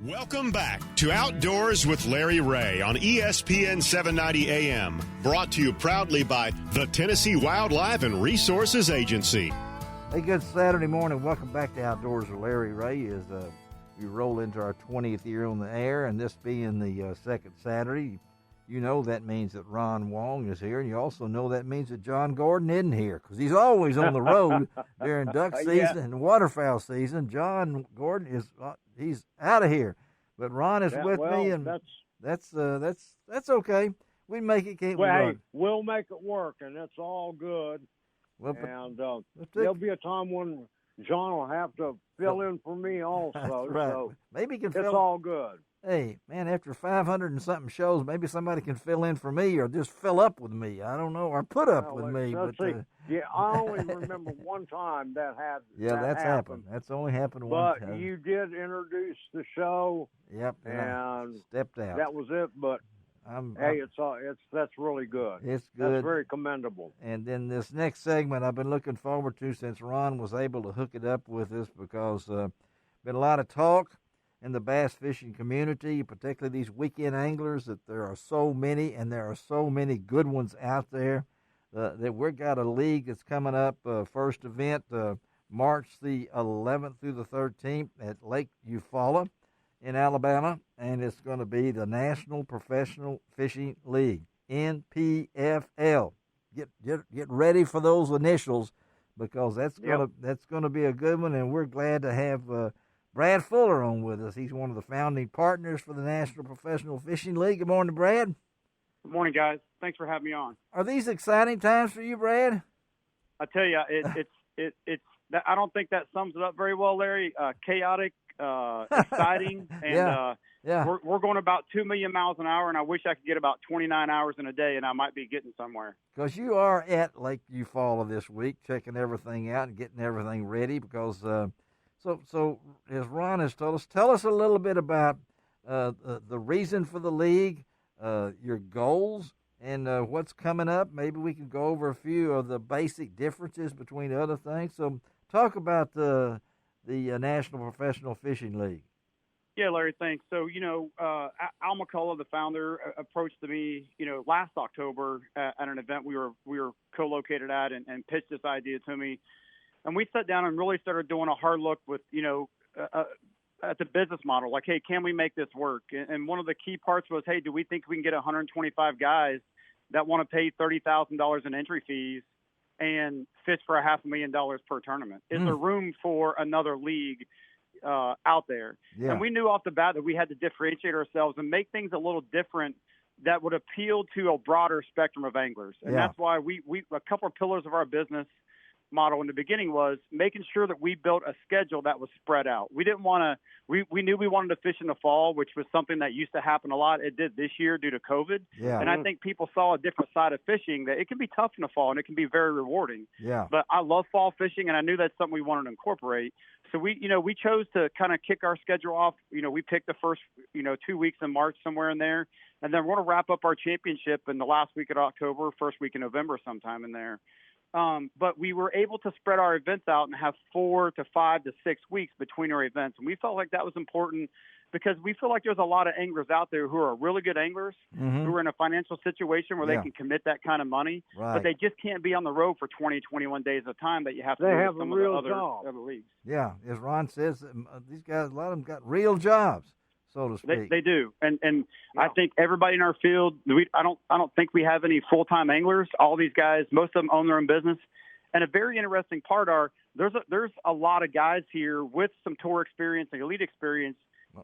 Welcome back to Outdoors with Larry Ray on ESPN 790 AM, brought to you proudly by the Tennessee Wildlife and Resources Agency. Hey, good Saturday morning. Welcome back to Outdoors with Larry Ray as we roll into our 20th year on the air, and this being the second Saturday, you know that means that Ron Wong is here, and you also know that means that John Gordon isn't here because he's always on the road during duck season and waterfowl season. John Gordon is he's out of here, but Ron is with me, and that's okay. We make it, can't we? Well, hey, we'll make it work, and that's all good. Well, and there'll be a time when John will have to fill in for me also. Right. So maybe he can it's all good. Hey, man, after 500 and something shows, maybe somebody can fill in for me or just fill up with me. I don't know, or put up with me. But yeah, I only remember one time that had. Yeah, that's happened. That's only happened one time. But you did introduce the show. Yep, and stepped out. That was it. But that's really good. It's good. That's very commendable. And then this next segment I've been looking forward to since Ron was able to hook it up with us because been a lot of talk in the bass fishing community, particularly these weekend anglers, that there are so many, and there are so many good ones out there. That we've got a league that's coming up, first event, March the 11th through the 13th at Lake Eufaula in Alabama, and it's going to be the National Professional Fishing League, NPFL. Get ready for those initials because that's going to be a good one, and we're glad to have Brad Fuller on with us. He's one of the founding partners for the National Professional Fishing League. Good morning, Brad. Good morning, guys. Thanks for having me on. Are these exciting times for you, Brad? I tell you, it's. I don't think that sums it up very well, Larry. Chaotic, exciting, and we're going about 2 million miles an hour, and I wish I could get about 29 hours in a day, and I might be getting somewhere. Because you are at Lake Eufaula this week, checking everything out and getting everything ready. Because so as Ron has told us, tell us a little bit about the reason for the league, your goals, and what's coming up. Maybe we can go over a few of the basic differences between other things. So talk about the National Professional Fishing League. Yeah, Larry, thanks. So, Al McCullough, the founder, approached me, last October at an event we were co-located at and pitched this idea to me. And we sat down and really started doing a hard look with, at the business model. Like, hey, can we make this work? And one of the key parts was, hey, do we think we can get 125 guys that want to pay $30,000 in entry fees and fish for $500,000 per tournament? Is there room for another league out there? Yeah. And we knew off the bat that we had to differentiate ourselves and make things a little different that would appeal to a broader spectrum of anglers. And that's why we a couple of pillars of our business model in the beginning was making sure that we built a schedule that was spread out. We didn't want to, we knew we wanted to fish in the fall, which was something that used to happen a lot. It did this year due to COVID. Yeah. And I think people saw a different side of fishing, that it can be tough in the fall and it can be very rewarding. Yeah. But I love fall fishing, and I knew that's something we wanted to incorporate. So we chose to kind of kick our schedule off. We picked the first, 2 weeks in March, somewhere in there. And then we're going to wrap up our championship in the last week of October, first week in November, sometime in there. But we were able to spread our events out and have 4 to 5 to 6 weeks between our events. And we felt like that was important because we feel like there's a lot of anglers out there who are really good anglers, who are in a financial situation where they can commit that kind of money, but they just can't be on the road for 20, 21 days at a time that you have to do with some of the other leagues. Yeah, as Ron says, these guys, a lot of them got real jobs, so to speak. They do, and I think everybody in our field, I don't think we have any full-time anglers. All these guys, most of them own their own business. And a very interesting part are there's a lot of guys here with some tour experience and elite experience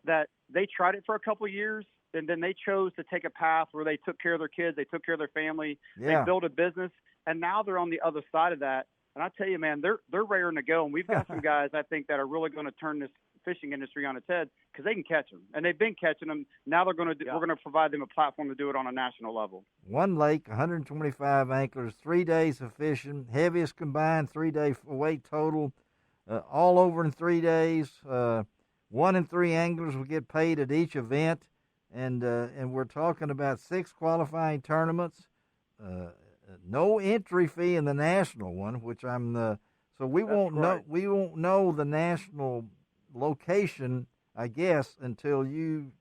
that they tried it for a couple of years, and then they chose to take a path where they took care of their kids, they took care of their family, they built a business, and now they're on the other side of that. And I tell you, man, they're raring to go, and we've got some guys I think that are really going to turn this fishing industry on its head because they can catch them, and they've been catching them. Now we're going to provide them a platform to do it on a national level. One lake, 125 anglers, 3 days of fishing, heaviest combined 3-day weight total, all over in 3 days. 1 in 3 anglers will get paid at each event, and we're talking about 6 qualifying tournaments. No entry fee in the national one, which we won't know the national location I guess, until you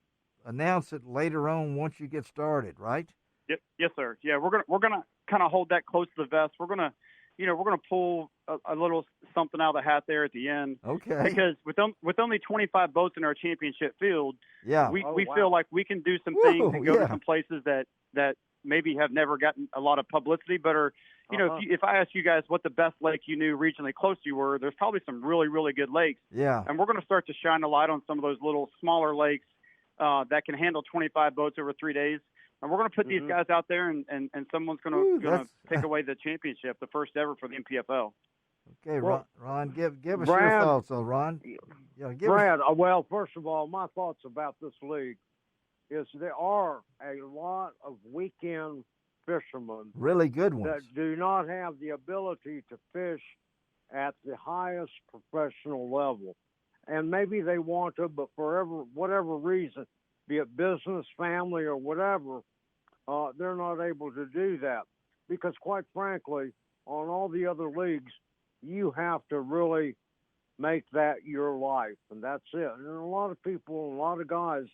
announce it later on once you get started, right? Yep. Yes, sir. Yeah, we're gonna kind of hold that close to the vest. We're gonna pull a little something out of the hat there at the end. Okay. Because with only 25 boats in our championship field, yeah, we wow. feel like we can do some Woo, things and go yeah. to some places that maybe have never gotten a lot of publicity, but are, if I ask you guys what the best lake you knew regionally close to you were, there's probably some really, really good lakes. Yeah. And we're going to start to shine a light on some of those little smaller lakes that can handle 25 boats over 3 days. And we're going to put these guys out there, and someone's going to take away the championship, the first ever for the MPFL. Okay, Well, Ron, give us Brad, your thoughts on Ron. Yeah, Brad, well, first of all, my thoughts about this league is there are a lot of weekend fishermen really good that ones. do not have the ability to fish at the highest professional level. And maybe they want to, but for whatever reason, be it business, family, or whatever, they're not able to do that. Because quite frankly, on all the other leagues, you have to really make that your life, and that's it. And a lot of people, a lot of guys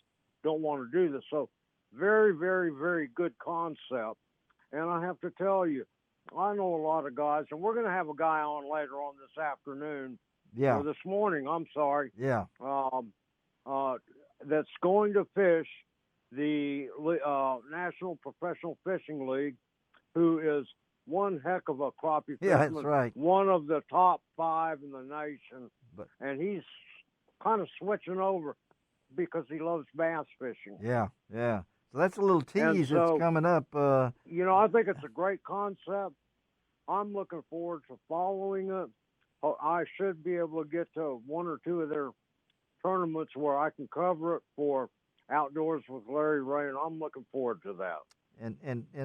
don't want to do this. So very, very, very good concept. And I have to tell you, I know a lot of guys, and we're going to have a guy on later on this afternoon, Yeah. or this morning, I'm sorry, Yeah. that's going to fish the National Professional Fishing League, who is one heck of a crappie fisherman. Yeah, that's right. One of the top 5 in the nation. And he's kind of switching over because he loves bass fishing. Yeah, yeah. So that's a little tease so, that's coming up. I think it's a great concept. I'm looking forward to following it. I should be able to get to 1 or 2 of their tournaments where I can cover it for Outdoors with Larry Ray, and I'm looking forward to that. And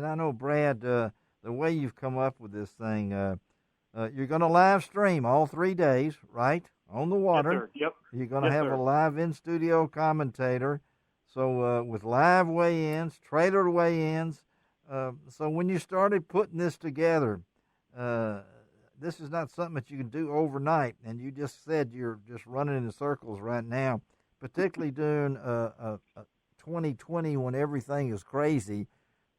I know, Brad, the way you've come up with this thing, you're going to live stream all 3 days, right? On the water. Yes, sir. Yep. You're going to Yes, have sir. a live in-studio commentator. So with live weigh-ins, trailer weigh-ins. So when you started putting this together, this is not something that you can do overnight. And you just said you're just running in circles right now, particularly during 2020 when everything is crazy.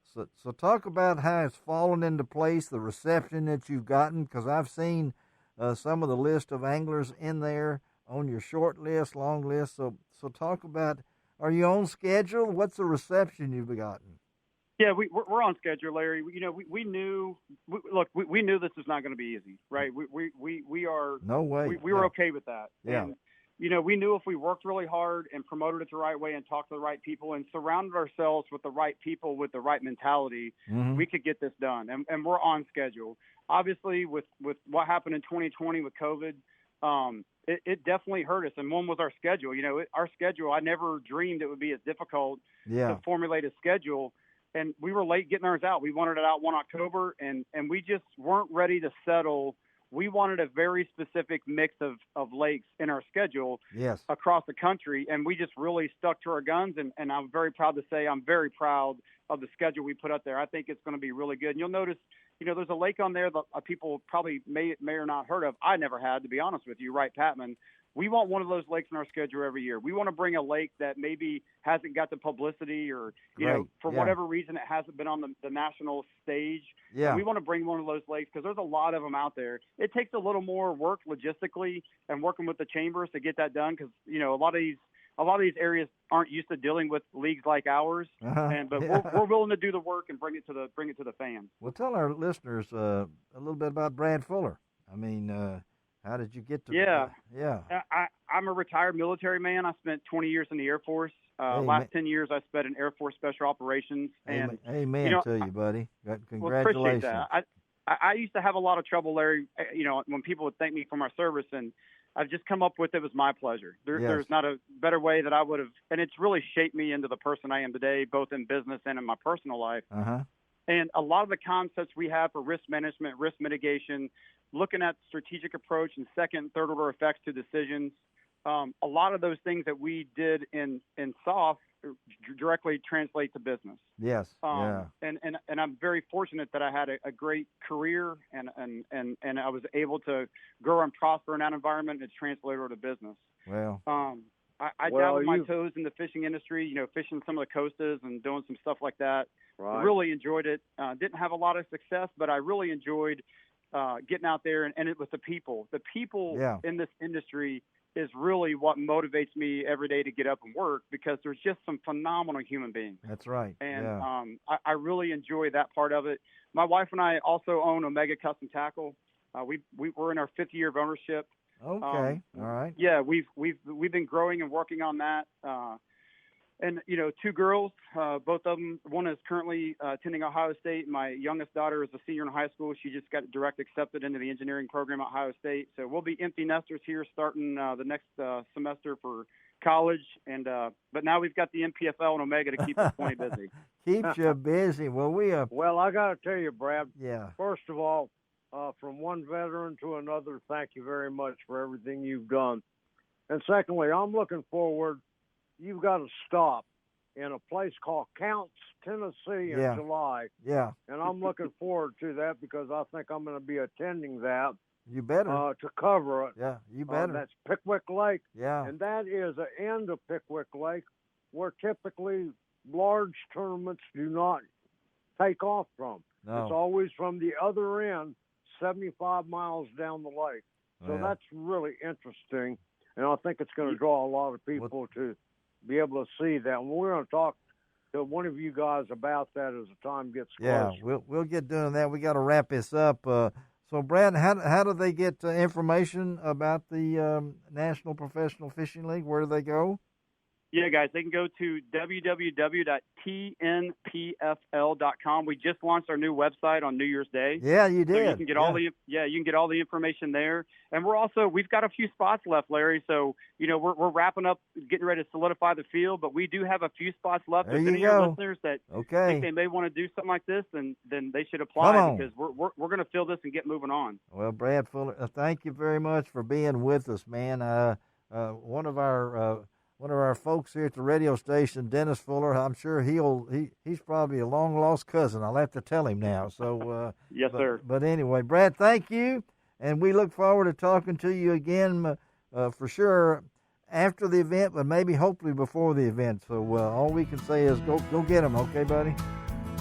So talk about how it's fallen into place, the reception that you've gotten, because I've seen some of the list of anglers in there on your short list, long list. So talk about, are you on schedule? What's the reception you've gotten? Yeah, we're on schedule, Larry. We knew. We knew this was not going to be easy, right? We are. No way. We were okay with that. Yeah. And, we knew if we worked really hard and promoted it the right way and talked to the right people and surrounded ourselves with the right people with the right mentality, we could get this done. And we're on schedule. Obviously, with what happened in 2020 with COVID, it definitely hurt us. And one was our schedule. Our schedule, I never dreamed it would be as difficult to formulate a schedule. And we were late getting ours out. We wanted it out 1 October, and we just weren't ready to settle. We wanted a very specific mix of lakes in our schedule across the country, and we just really stuck to our guns. And I'm very proud to say I'm very proud of the schedule we put up there. I think it's going to be really good. And you'll notice, there's a lake on there that people probably may or not heard of. I never had, to be honest with you, Wright Patman. We want one of those lakes in our schedule every year. We want to bring a lake that maybe hasn't got the publicity or, for whatever reason, it hasn't been on the national stage. Yeah. We want to bring one of those lakes because there's a lot of them out there. It takes a little more work logistically and working with the chambers to get that done because, a lot of these areas aren't used to dealing with leagues like ours. But we're willing to do the work and bring it to the fans. Well, tell our listeners a little bit about Brad Fuller. I mean, how did you get to? Yeah. I'm a retired military man. I spent 20 years in the Air Force. Last 10 years, I spent in Air Force Special Operations. And amen to you, buddy. Congratulations. Well, appreciate that. I used to have a lot of trouble, Larry. When people would thank me for my service, and I've just come up with it was my pleasure. There's not a better way that I would have, and it's really shaped me into the person I am today, both in business and in my personal life. And a lot of the concepts we have for risk management, risk mitigation, looking at strategic approach and second and third order effects to decisions, a lot of those things that we did in SOF directly translate to business. Yes. And I'm very fortunate that I had a great career and I was able to grow and prosper in that environment and translate over to business. Well, I Well, dabbled my toes in the fishing industry, you know, fishing some of the coastas and doing some stuff like that. Right. Really enjoyed it. Didn't have a lot of success, but I really enjoyed getting out there, and it was the people. The people in this industry is really what motivates me every day to get up and work, because there's just some phenomenal human beings. That's right. And I really enjoy that part of it. My wife and I also own Omega Custom Tackle. We're in our 5th year of ownership. Okay. All right. Yeah, we've been growing and working on that. And, you know, 2 girls, both of them, one is currently attending Ohio State. My youngest daughter is a senior in high school. She just got direct accepted into the engineering program at Ohio State. So we'll be empty nesters here starting the next semester for college. And but now we've got the NPFL and Omega to keep us plenty busy. Keeps you busy. Well, Well, I got to tell you, Brad. Yeah. First of all, from one veteran to another, thank you very much for everything you've done. And secondly, I'm looking forward. You've got to stop in a place called Counce, Tennessee in July. Yeah. And I'm looking forward to that, because I think I'm going to be attending that. You better. To cover it. Yeah, you better. That's Pickwick Lake. Yeah. And that is the end of Pickwick Lake, where typically large tournaments do not take off from. No. It's always from the other end, 75 miles down the lake. So that's really interesting. And I think it's going to draw a lot of people to be able to see that. And we're going to talk to one of you guys about that as the time gets closer. Yeah, we'll get doing that. We got to wrap this up. So, Brad, how do they get information about the National Professional Fishing League? Where do they go? Yeah, guys, they can go to www.tnpfl.com. We just launched our new website on New Year's Day. Yeah, you did. So you can get you can get all the information there. And we've got a few spots left, Larry. So, you know, we're wrapping up, getting ready to solidify the field, but we do have a few spots left. There if you any go. of your listeners that think they may want to do something like this, then they should apply, because we're going to fill this and get moving on. Well, Brad Fuller, thank you very much for being with us, man. One of our folks here at the radio station, Dennis Fuller, I'm sure he's probably a long lost cousin. I'll have to tell him now. So yes, sir. But anyway, Brad, thank you, and we look forward to talking to you again for sure after the event, but maybe hopefully before the event. So all we can say is go get them, okay, buddy?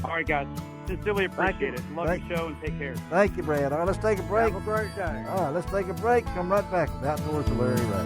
All right, guys. Sincerely appreciate it. Love your show, and take care. Thank you, Brad. All right, let's take a break. Have a great day. All right, let's take a break. Come right back with Outdoors with Larry Ray.